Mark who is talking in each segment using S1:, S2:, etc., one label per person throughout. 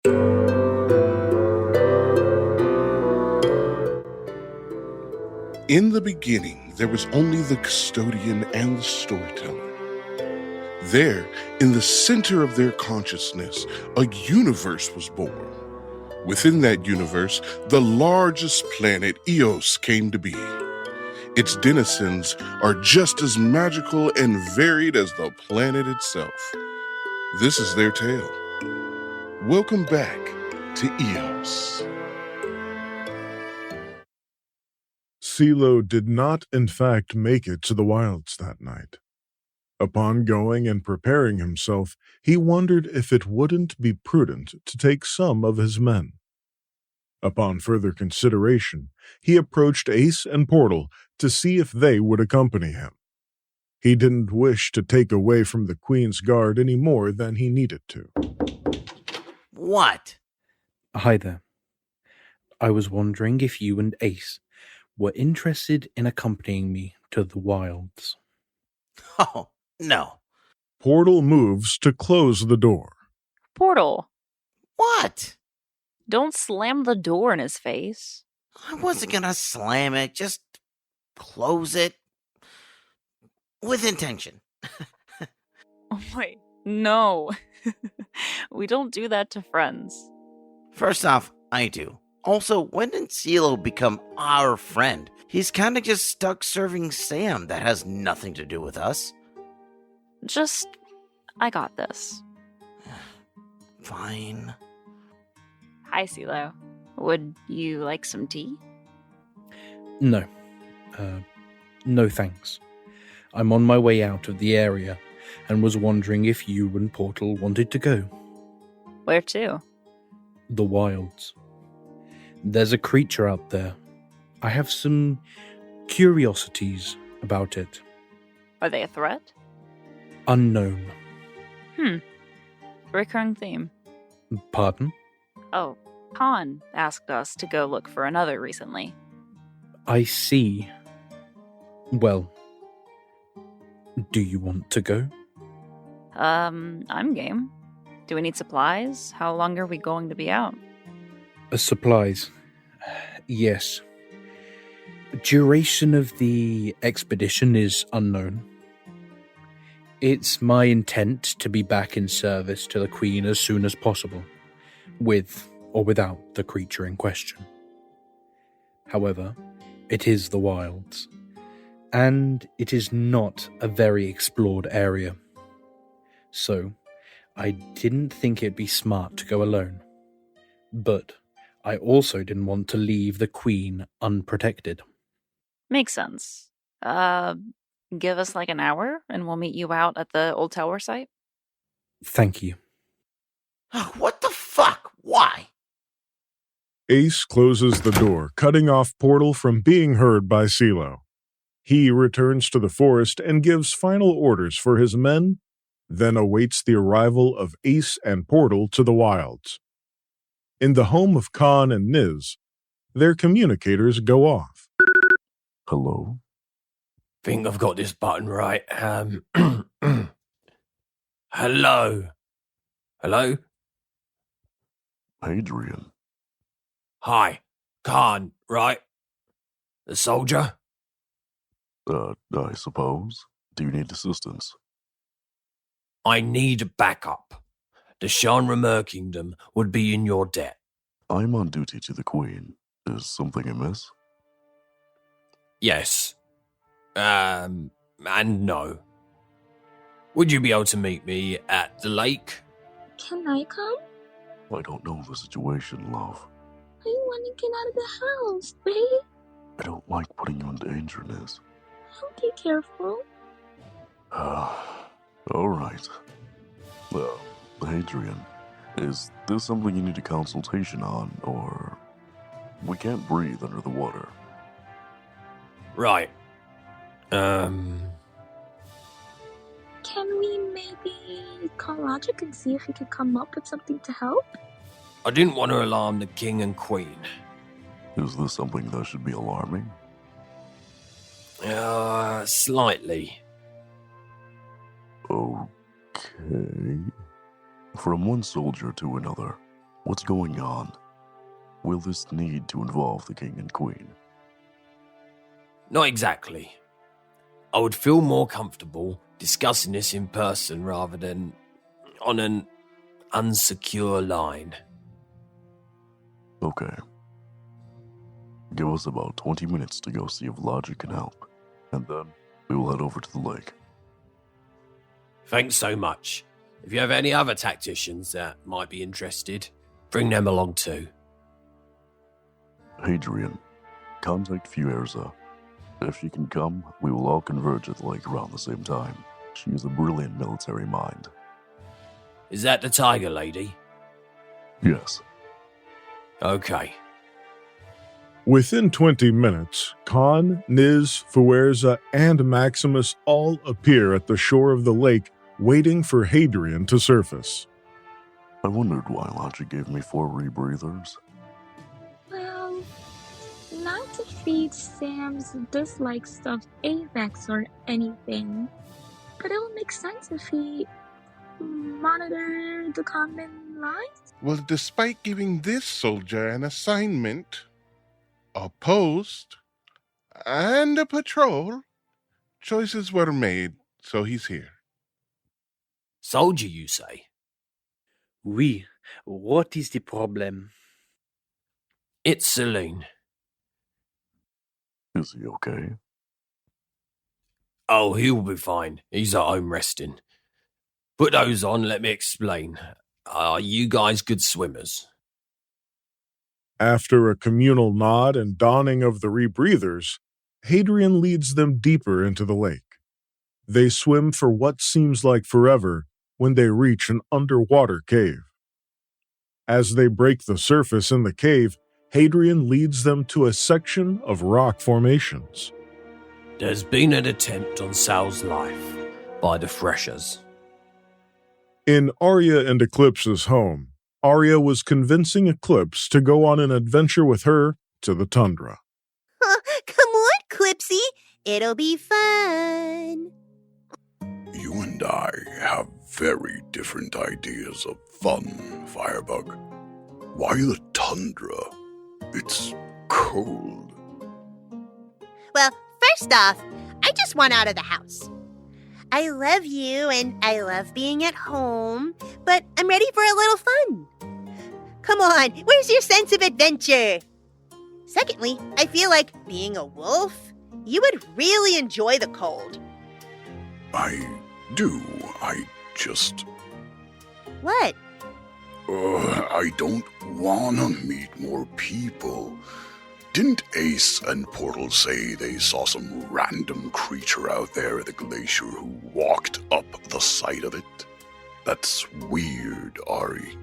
S1: In the beginning, there was only the custodian and the storyteller. There, in the center of their consciousness, a universe was born. Within that universe, the largest planet, Eos, came to be. Its denizens are just as magical and varied as the planet itself. This is their tale. Welcome back to Eos.
S2: Celo did not, in fact, make it to the wilds that night. Upon going and preparing himself, he wondered if it wouldn't be prudent to take some of his men. Upon further consideration, he approached Ace and Portal to see if they would accompany him. He didn't wish to take away from the Queen's Guard any more than he needed to.
S3: What?
S4: Hi there. I was wondering if you and Ace were interested in accompanying me to the wilds.
S3: Oh, no.
S2: Portal moves to close the door.
S5: Portal,
S3: What?
S5: don't slam the door in his face.
S3: I wasn't gonna slam it, just close it. With intention.
S5: Oh, wait, no. We don't do that to friends.
S3: First off, I do. Also, when did Celo become our friend? He's kinda just stuck serving Sam. That has nothing to do with us.
S5: I got this.
S3: Fine.
S5: Hi, Celo. Would you like some tea?
S4: No. No thanks. I'm on my way out of the area and was wondering if you and Portal wanted to go.
S5: Where to?
S4: The wilds. There's a creature out there. I have some curiosities about it.
S5: Are they a threat?
S4: Unknown.
S5: Recurring theme.
S4: Pardon?
S5: Oh, Khan asked us to go look for another recently.
S4: I see. Well, do you want to go?
S5: I'm game. Do we need supplies? How long are we going to be out?
S4: Supplies. Yes. Duration of the expedition is unknown. It's my intent to be back in service to the Queen as soon as possible, with or without the creature in question. However, it is the wilds, and it is not a very explored area. So, I didn't think it'd be smart to go alone. But I also didn't want to leave the Queen unprotected.
S5: Makes sense. Give us like an hour and we'll meet you out at the old tower site.
S4: Thank you.
S3: What the fuck? Why?
S2: Ace closes the door, cutting off Portal from being heard by Celo. He returns to the forest and gives final orders for his men, then awaits the arrival of Ace and Portal to the wilds. In the home of Khan and Niz, their communicators go off.
S6: Hello?
S7: Think I've got this button right. Hello? Hello?
S6: Hadrian.
S7: Hi. Khan, right? The soldier?
S6: I suppose. Do you need assistance?
S7: I need backup. The Shanramur Kingdom would be in your debt.
S6: I'm on duty to the Queen. Is something amiss?
S7: Yes. And no. Would you be able to meet me at the lake?
S8: Can I come?
S6: I don't know the situation, love.
S8: I want to get out of the house, babe.
S6: I don't like putting you in danger, Niz.
S8: I'll be careful.
S6: Alright. Hadrian, is this something you need a consultation on, or... We can't breathe under the water.
S7: Right.
S8: Can we maybe call Logic and see if he could come up with something to help?
S7: I didn't want to alarm the king and queen.
S6: Is this something that should be alarming?
S7: Slightly.
S6: Okay. From one soldier to another, What's going on? Will this need to involve the king and queen?
S7: Not exactly. I would feel more comfortable discussing this in person rather than on an unsecure line.
S6: Okay. Give us about 20 minutes to go see if logic can help, and then we will head over to the lake.
S7: Thanks so much. If you have any other tacticians that might be interested, bring them along too.
S6: Hadrian, contact Fuerza. If she can come, we will all converge at the lake around the same time. She is a brilliant military mind.
S7: Is that the tiger lady?
S6: Yes.
S7: Okay.
S2: Within 20 minutes, Khan, Niz, Fuerza, and Maximus all appear at the shore of the lake, waiting for Hadrian to surface.
S6: I wondered why Logic gave me 4 rebreathers.
S8: Well, not to feed Sam's dislike stuffed AVAX or anything, but it'll make sense if he monitor the common lives.
S1: Well, despite giving this soldier an assignment, a post, and a patrol, choices were made, so he's here.
S7: Soldier, you say?
S4: Oui, what is the problem?
S7: It's Salain.
S6: Is he okay?
S7: Oh, he'll be fine. He's at home resting. Put those on, let me explain. Are you guys good swimmers?
S2: After a communal nod and donning of the rebreathers, Hadrian leads them deeper into the lake. They swim for what seems like forever when they reach an underwater cave. As they break the surface in the cave, Hadrian leads them to a section of rock formations.
S7: There's been an attempt on Sal's life by the Freshers.
S2: In Aria and Eclipse's home, Aria was convincing Eclipse to go on an adventure with her to the tundra.
S9: Come on, Clipsy. It'll be fun.
S10: You and I have very different ideas of fun, Firebug. Why the tundra? It's cold.
S9: Well, first off, I just want out of the house. I love you and I love being at home, but I'm ready for a little fun. Come on, where's your sense of adventure? Secondly, I feel like being a wolf, you would really enjoy the cold.
S10: I do. I just...
S9: What?
S10: I don't wanna meet more people. Didn't Ace and Portal say they saw some random creature out there at the glacier who walked up the side of it? That's weird, Ari.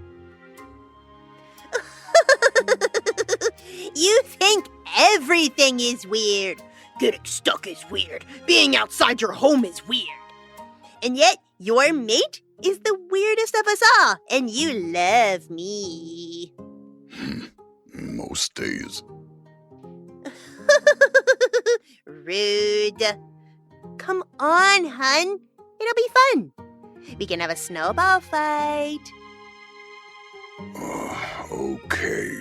S9: You think everything is weird. Getting stuck is weird. Being outside your home is weird. And yet, your mate is the weirdest of us all, and you love me.
S10: Most days.
S9: Rude. Come on, hun. It'll be fun. We can have a snowball fight.
S10: Okay.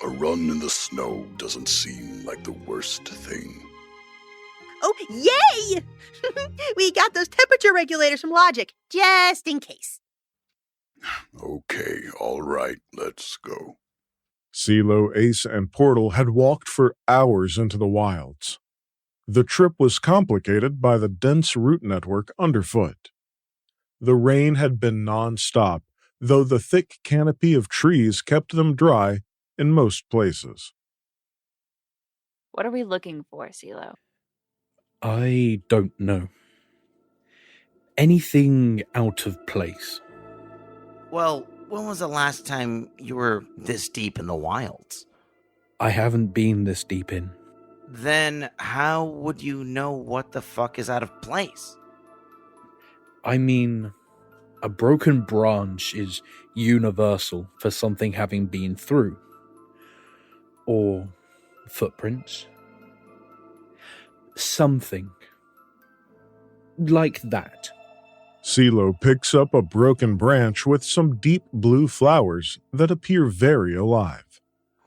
S10: A run in the snow doesn't seem like the worst thing.
S9: Oh, yay! We got those temperature regulators from Logic, just in case.
S10: Okay, all right, let's go.
S2: Celo, Ace, and Portal had walked for hours into the wilds. The trip was complicated by the dense root network underfoot. The rain had been non-stop, though the thick canopy of trees kept them dry in most places.
S5: What are we looking for, Celo?
S4: I don't know. Anything out of place?
S3: Well, when was the last time you were this deep in the wilds?
S4: I haven't been this deep in.
S3: Then how would you know what the fuck is out of place?
S4: I mean, a broken branch is universal for something having been through. Or footprints. Something like that.
S2: Celo picks up a broken branch with some deep blue flowers that appear very alive.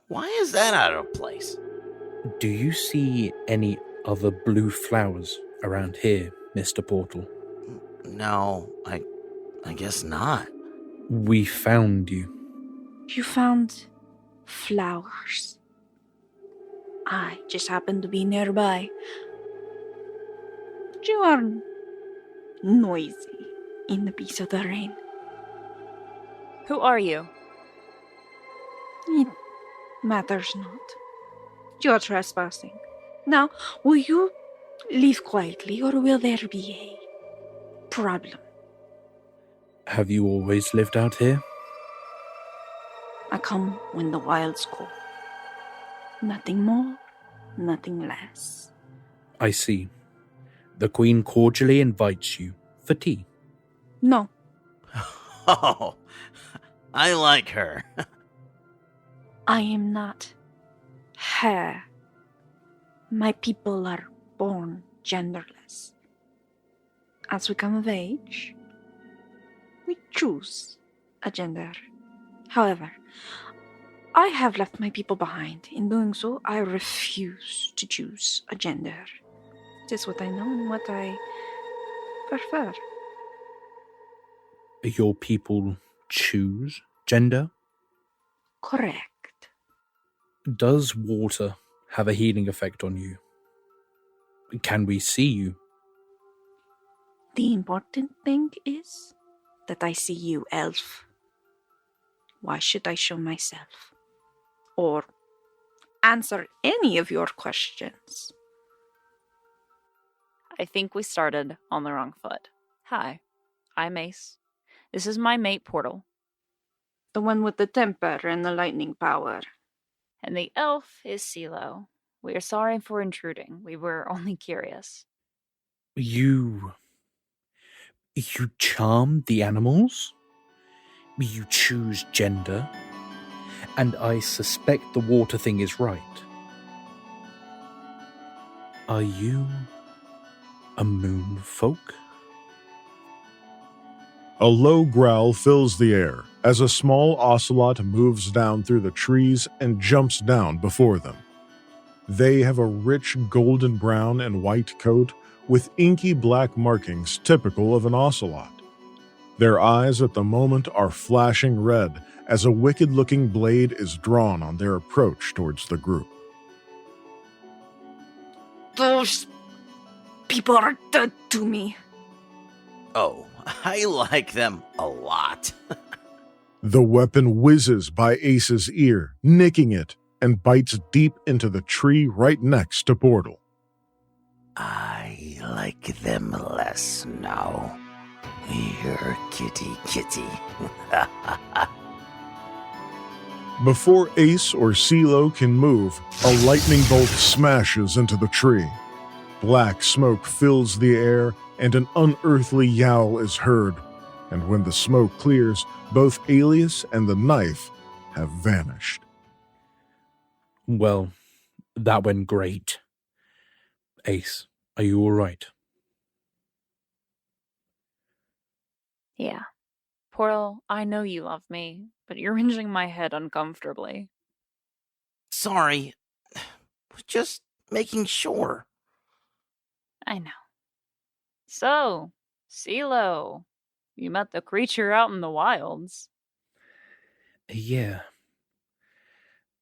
S3: Why is that out of place?
S4: Do you see any other blue flowers around here, Mr. Portal?
S3: No, I guess not.
S4: We found you.
S11: You found flowers. I just happened to be nearby. You are noisy in the Beaz of the Rain.
S5: Who are you?
S11: It matters not. You are trespassing. Now, will you leave quietly, or will there be a problem?
S4: Have you always lived out here?
S11: I come when the wilds call. Nothing more, nothing less.
S4: I see. The Queen cordially invites you for tea.
S11: No,
S3: Oh, I like her.
S11: I am not her. My people are born genderless. As we come of age, we choose a gender. However, I have left my people behind. In doing so, I refuse to choose a gender. It is what I know and what I prefer.
S4: Your people choose gender?
S11: Correct.
S4: Does water have a healing effect on you? Can we see you?
S11: The important thing is that I see you, elf. Why should I show myself? Or answer any of your questions?
S5: I think we started on the wrong foot. Hi, I'm Ace. This is my mate, Portal.
S11: The one with the temper and the lightning power.
S5: And the elf is Celo. We are sorry for intruding. We were only curious.
S4: You charm the animals? You choose gender? And I suspect the water thing is right. Are you a moon folk?
S2: A low growl fills the air as a small ocelot moves down through the trees and jumps down before them. They have a rich golden brown and white coat with inky black markings typical of an ocelot. Their eyes at the moment are flashing red as a wicked-looking blade is drawn on their approach towards the group.
S11: Those people are dead to me.
S3: Oh, I like them a lot.
S2: The weapon whizzes by Ace's ear, nicking it, and bites deep into the tree right next to Portal.
S3: I like them less now. Here, kitty.
S2: Before Ace or Celo can move, a lightning bolt smashes into the tree. Black smoke fills the air, and an unearthly yowl is heard. And when the smoke clears, both Alias and the knife have vanished.
S4: Well, that went great. Ace, are you all right?
S5: Yeah. Portal, I know you love me, but you're wrenching my head uncomfortably.
S3: Sorry. Just making sure.
S5: I know. So, Celo, you met the creature out in the wilds.
S4: Yeah.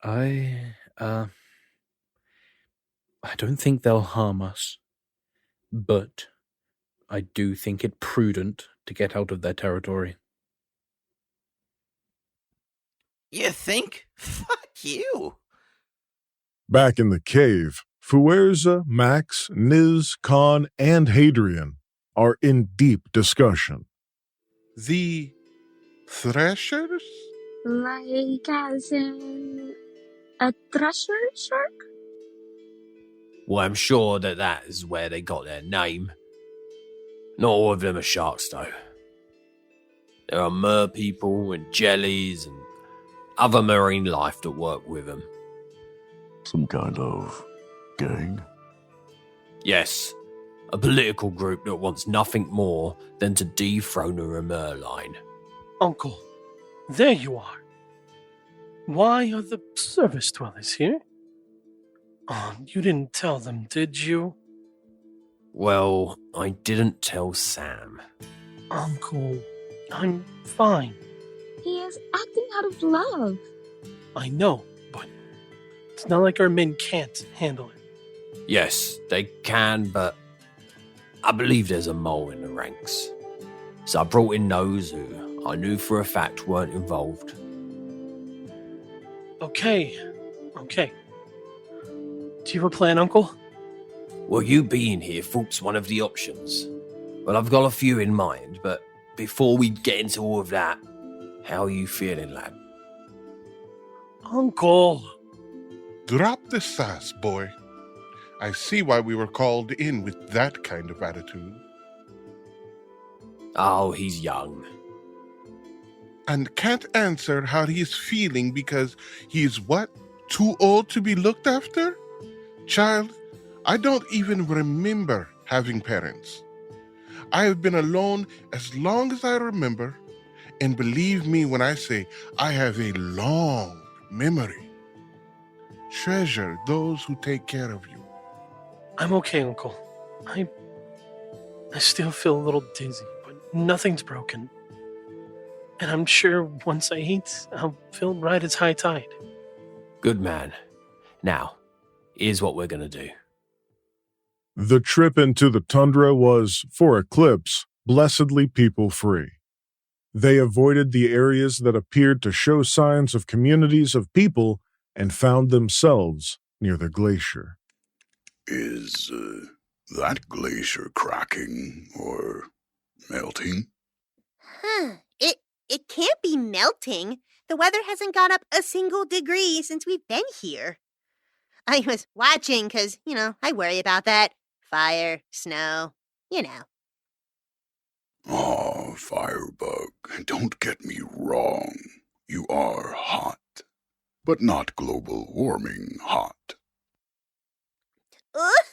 S4: I don't think they'll harm us, but I do think it prudent to get out of their territory.
S3: You think? Fuck you.
S2: Back in the cave, Fuerza, Max, Niz, Khan, and Hadrian are in deep discussion.
S1: The Threshers?
S8: Like as in a treasure shark?
S7: Well, I'm sure that is where they got their name. Not all of them are sharks, though. There are mer people and jellies and other marine life that work with them.
S6: Some kind of gang?
S7: Yes, A political group that wants nothing more than to dethrone a Merline.
S12: Uncle, there you are. Why are the service dwellers here? Oh, you didn't tell them, did you?
S7: Well, I didn't tell Sam.
S12: Uncle, I'm fine.
S8: He is acting out of love.
S12: I know, but it's not like our men can't handle it.
S7: Yes, they can, but I believe there's a mole in the ranks. So I brought in those who I knew for a fact weren't involved.
S12: Okay. Do you have a plan, Uncle?
S7: Well, you being here thwarts one of the options. Well, I've got a few in mind, but before we get into all of that, how are you feeling, lad?
S12: Uncle!
S1: Drop the sass, boy. I see why we were called in with that kind of attitude.
S7: Oh, he's young.
S1: And can't answer how he's feeling because he's what? Too old to be looked after? Child, I don't even remember having parents. I have been alone as long as I remember, and believe me when I say I have a long memory. Treasure those who take care of you.
S12: I'm okay, Uncle. I still feel a little dizzy, but nothing's broken. And I'm sure once I eat, I'll feel right as high tide.
S7: Good man. Now, here's what we're gonna do.
S2: The trip into the tundra was, for Eclipse, blessedly people-free. They avoided the areas that appeared to show signs of communities of people and found themselves near the glacier.
S10: Is that glacier cracking or melting?
S9: It can't be melting. The weather hasn't gone up a single degree since we've been here. I was watching because, I worry about that. Fire, snow,
S10: Oh, Firebug, don't get me wrong. You are hot, but not global warming hot.
S9: I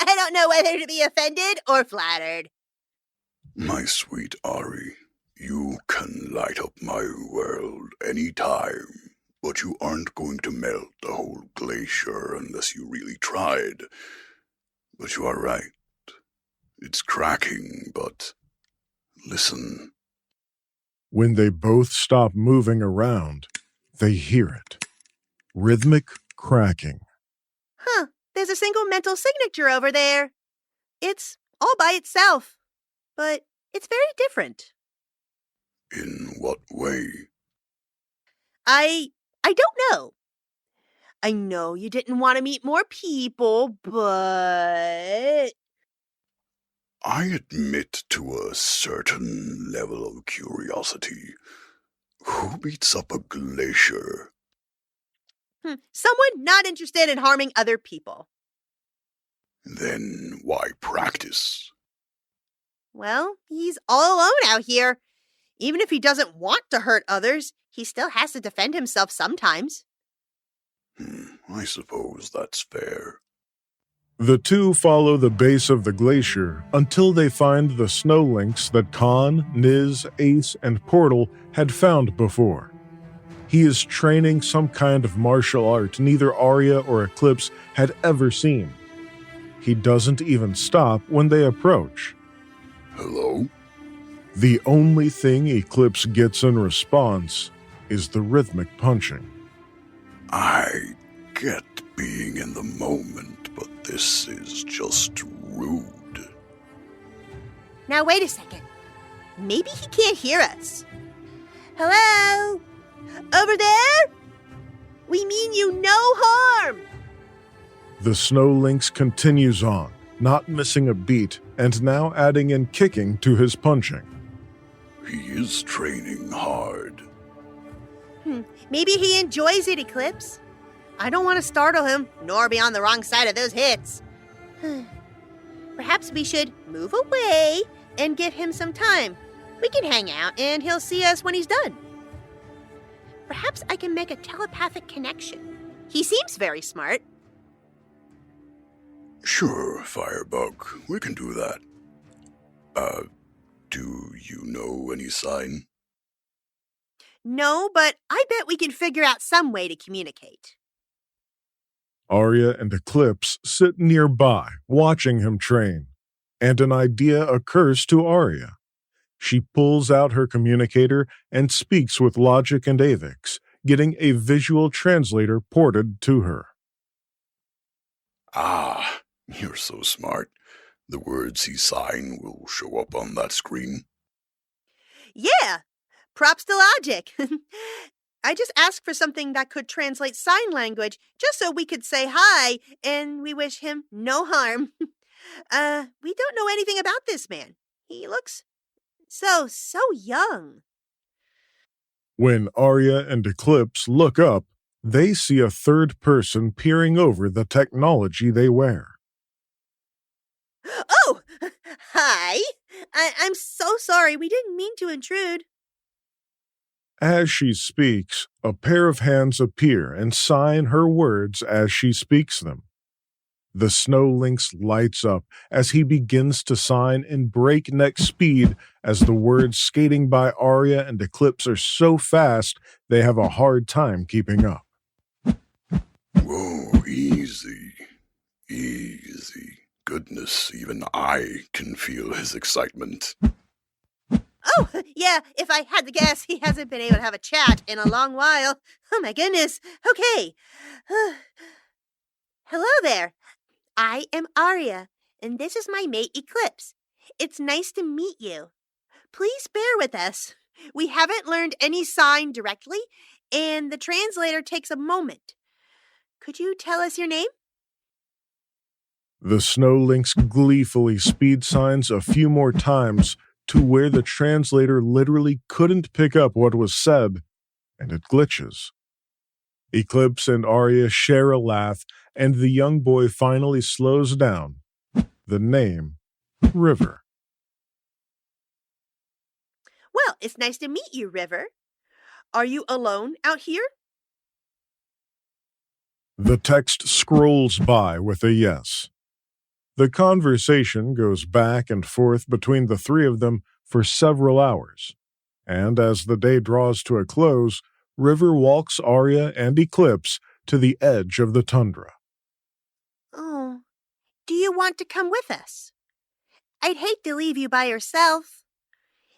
S9: don't know whether to be offended or flattered.
S10: My sweet Ari, you can light up my world anytime, but you aren't going to melt the whole glacier unless you really tried. But you are right. It's cracking, but listen.
S2: When they both stop moving around, they hear it. Rhythmic cracking.
S9: There's a single mental signature over there. It's all by itself, but it's very different.
S10: In what way?
S9: I don't know. I know you didn't want to meet more people, but...
S10: I admit to a certain level of curiosity. Who beats up a glacier?
S9: Someone not interested in harming other people.
S10: Then why practice?
S9: Well, he's all alone out here. Even if he doesn't want to hurt others, he still has to defend himself sometimes.
S10: I suppose that's fair.
S2: The two follow the base of the glacier until they find the snow lynx that Khan, Niz, Ace, and Portal had found before. He is training some kind of martial art neither Aria or Eclipse had ever seen. He doesn't even stop when they approach.
S10: Hello?
S2: The only thing Eclipse gets in response is the rhythmic punching.
S10: I get being in the moment, but this is just rude.
S9: Now wait a second. Maybe he can't hear us. Hello? Over there? We mean you no harm.
S2: The snow lynx continues on, not missing a beat, and now adding in kicking to his punching.
S10: He is training hard.
S9: Maybe he enjoys it, Eclipse. I don't want to startle him, nor be on the wrong side of those hits. Perhaps we should move away and give him some time. We can hang out, and he'll see us when he's done. Perhaps I can make a telepathic connection. He seems very smart.
S10: Sure, Firebug, we can do that. Do you know any sign?
S9: No, but I bet we can figure out some way to communicate.
S2: Aria and Eclipse sit nearby, watching him train, and an idea occurs to Aria. She pulls out her communicator and speaks with Logic and Avix, getting a visual translator ported to her.
S10: Ah, you're so smart. The words he signed will show up on that screen.
S9: Yeah, props to Logic. I just asked for something that could translate sign language, just so we could say hi, and we wish him no harm. We don't know anything about this man. He looks so young.
S2: When Aria and Eclipse look up, they see a third person peering over the technology they wear.
S9: Oh, hi. I'm so sorry. We didn't mean to intrude.
S2: As she speaks, a pair of hands appear and sign her words as she speaks them. The snow lynx lights up as he begins to sign in breakneck speed as the words skating by Aria and Eclipse are so fast they have a hard time keeping up.
S10: Whoa, easy. Easy. Goodness, even I can feel his excitement.
S9: Oh, yeah, if I had to guess, he hasn't been able to have a chat in a long while. Oh my goodness. Okay. Hello there. I am Aria, and this is my mate Eclipse. It's nice to meet you. Please bear with us. We haven't learned any sign directly, and the translator takes a moment. Could you tell us your name?
S2: The snow lynx gleefully speed signs a few more times to where the translator literally couldn't pick up what was said, and it glitches. Eclipse and Aria share a laugh, and the young boy finally slows down. The name, River.
S9: Well, it's nice to meet you, River. Are you alone out here?
S2: The text scrolls by with a yes. The conversation goes back and forth between the three of them for several hours, and as the day draws to a close, River walks Aria and Eclipse to the edge of the tundra.
S9: Oh, do you want to come with us? I'd hate to leave you by yourself.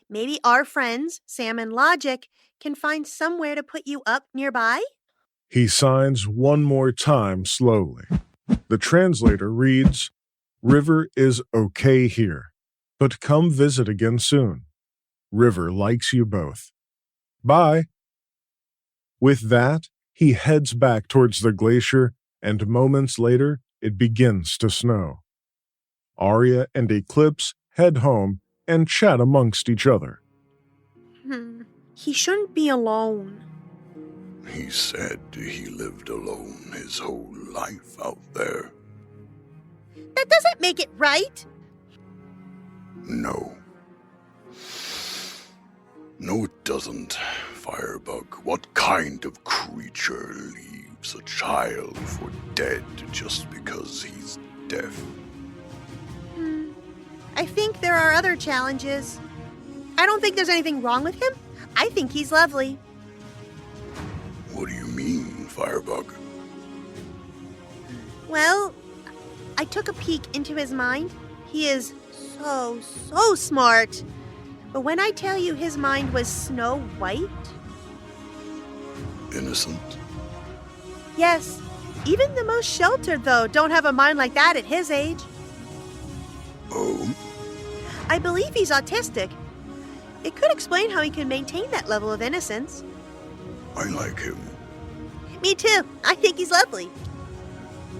S9: Maybe our friends, Sam and Logic, can find somewhere to put you up nearby?
S2: He signs one more time slowly. The translator reads, "River is okay here, but come visit again soon. River likes you both. Bye." With that, he heads back towards the glacier, and moments later, it begins to snow. Aria and Eclipse head home and chat amongst each other.
S9: He shouldn't be alone.
S10: He said he lived alone his whole life out there.
S9: That doesn't make it right.
S10: No. No, it doesn't, Firebug. What kind of creature leaves a child for dead just because he's deaf?
S9: I think there are other challenges. I don't think there's anything wrong with him. I think he's lovely.
S10: What do you mean, Firebug?
S9: Well, I took a peek into his mind. He is so smart. But when I tell you his mind was snow white...
S10: Innocent?
S9: Yes. Even the most sheltered, though, don't have a mind like that at his age.
S10: Oh?
S9: I believe he's autistic. It could explain how he can maintain that level of innocence.
S10: I like him.
S9: Me too. I think he's lovely.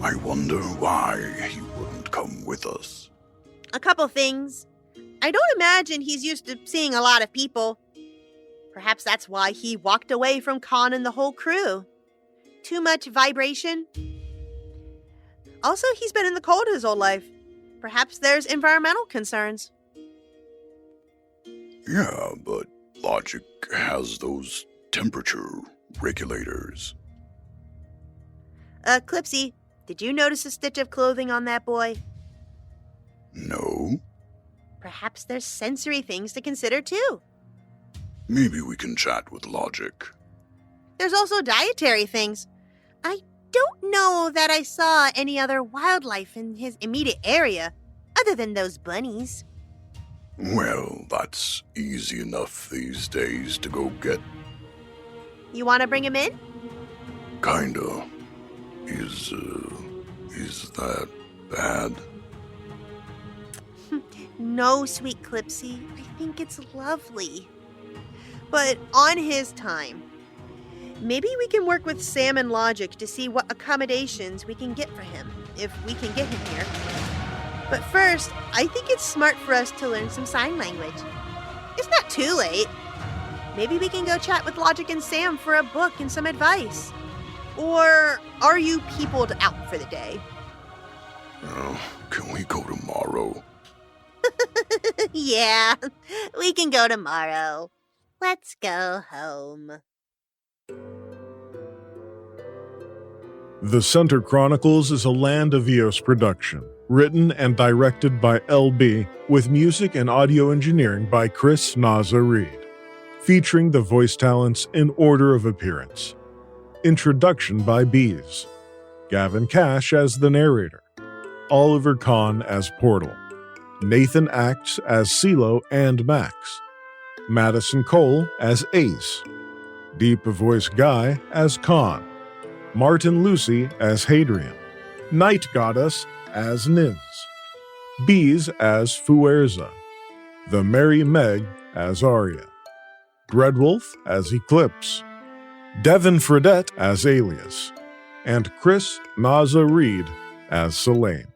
S10: I wonder why he wouldn't come with us.
S9: A couple things. I don't imagine he's used to seeing a lot of people. Perhaps that's why he walked away from Khan and the whole crew. Too much vibration. Also, he's been in the cold his whole life. Perhaps there's environmental concerns.
S10: Yeah, but Logic has those temperature regulators.
S9: Eclipse, Did you notice a stitch of clothing on that boy?
S10: No?
S9: Perhaps there's sensory things to consider too.
S10: Maybe we can chat with Logic.
S9: There's also dietary things. I don't know that I saw any other wildlife in his immediate area, other than those bunnies.
S10: Well, that's easy enough these days to go get.
S9: You want to bring him in?
S10: Kinda. Is that bad?
S9: No, sweet Clipsy. I think it's lovely. But on his time. Maybe we can work with Sam and Logic to see what accommodations we can get for him, if we can get him here. But first, I think it's smart for us to learn some sign language. It's not too late. Maybe we can go chat with Logic and Sam for a book and some advice. Or are you peopled out for the day?
S10: Oh, can we go tomorrow?
S9: Yeah, we can go tomorrow. Let's go home.
S2: The Center Chronicles is a Land of Eos production, written and directed by Elle Bee, with music and audio engineering by Naaza Reid, featuring the voice talents in order of appearance. Introduction by Beaz, Gavin Cash as the narrator, Oliver Kahn as Portal, NathanActs as Celo and Max, Madison Cole as Ace, Deep Voice Guy as Khan, Martin Lucey as Hadrian, Night Goddess as Niz, Beaz as Fuerza, the Merry Meg as Aria, Dreadwolf as Eclipse, Devanne Fredette as Alias, and Naaza Reid as Salain.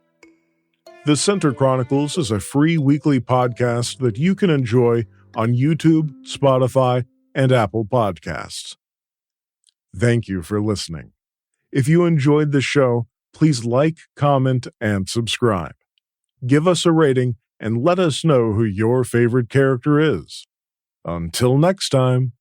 S2: The Center Chronicles is a free weekly podcast that you can enjoy on YouTube, Spotify, and Apple Podcasts. Thank you for listening. If you enjoyed the show, please like, comment, and subscribe. Give us a rating and let us know who your favorite character is. Until next time.